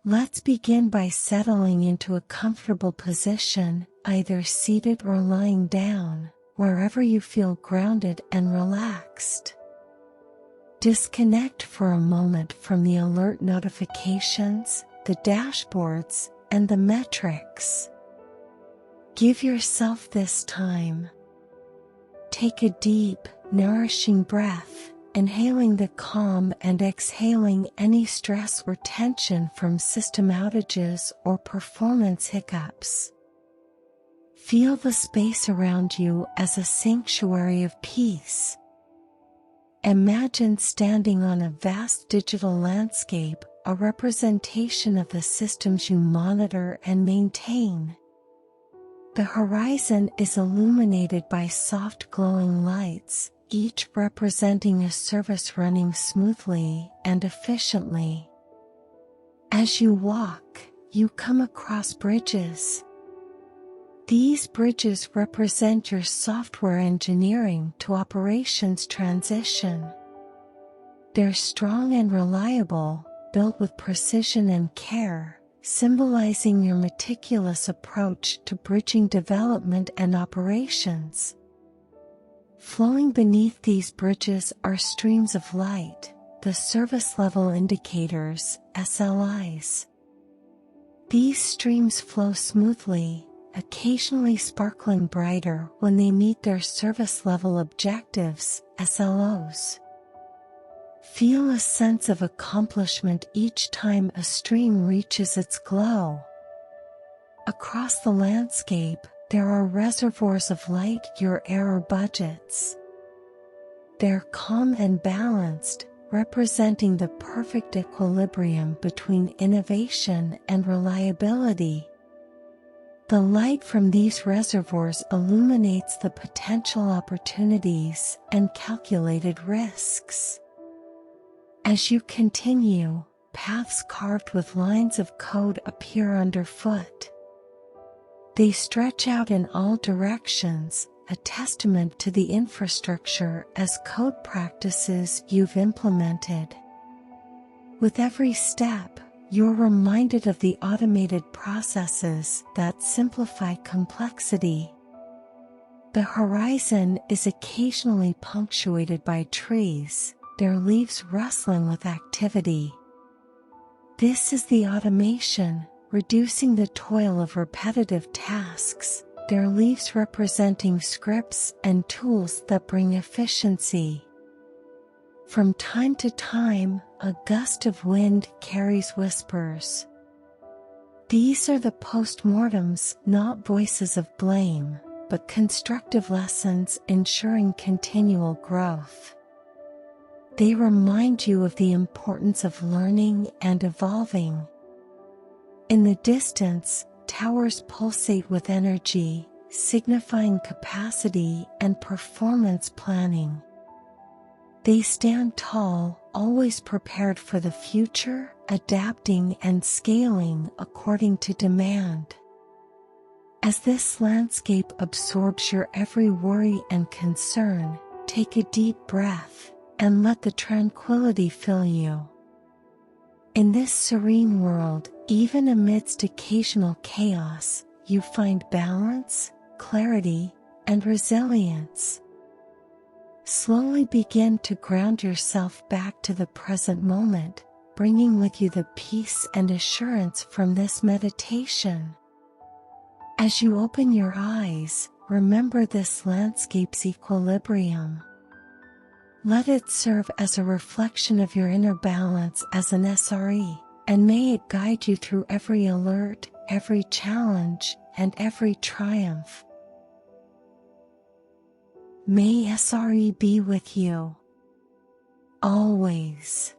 Let's begin by settling into a comfortable position, either seated or lying down, wherever you feel grounded and relaxed. Disconnect for a moment from the alert notifications, the dashboards, and the metrics. Give yourself this time. Take a deep, nourishing breath, inhaling the calm and exhaling any stress or tension from system outages or performance hiccups. Feel the space around you as a sanctuary of peace. Imagine standing on a vast digital landscape, a representation of the systems you monitor and maintain. The horizon is illuminated by soft glowing lights, each representing a service running smoothly and efficiently. As you walk, you come across bridges. These bridges represent your software engineering to operations transition. They're strong and reliable, built with precision and care, symbolizing your meticulous approach to bridging development and operations. Flowing beneath these bridges are streams of light, the service level indicators, SLIs. These streams flow smoothly, occasionally sparkling brighter when they meet their service level objectives, SLOs. Feel a sense of accomplishment each time a stream reaches its glow. Across the landscape, there are reservoirs of light, your error budgets. They're calm and balanced, representing the perfect equilibrium between innovation and reliability. The light from these reservoirs illuminates the potential opportunities and calculated risks. As you continue, paths carved with lines of code appear underfoot. They stretch out in all directions, a testament to the infrastructure as code practices you've implemented. With every step, you're reminded of the automated processes that simplify complexity. The horizon is occasionally punctuated by trees, their leaves rustling with activity. This is the automation, reducing the toil of repetitive tasks, their leaves representing scripts and tools that bring efficiency. From time to time, a gust of wind carries whispers. These are the postmortems, not voices of blame, but constructive lessons ensuring continual growth. They remind you of the importance of learning and evolving. In the distance, towers pulsate with energy, signifying capacity and performance planning. They stand tall, always prepared for the future, adapting and scaling according to demand. As this landscape absorbs your every worry and concern, take a deep breath and let the tranquility fill you. In this serene world, even amidst occasional chaos, you find balance, clarity, and resilience. Slowly begin to ground yourself back to the present moment, bringing with you the peace and assurance from this meditation. As you open your eyes, remember this landscape's equilibrium. Let it serve as a reflection of your inner balance as an SRE, and may it guide you through every alert, every challenge, and every triumph. May SRE be with you always.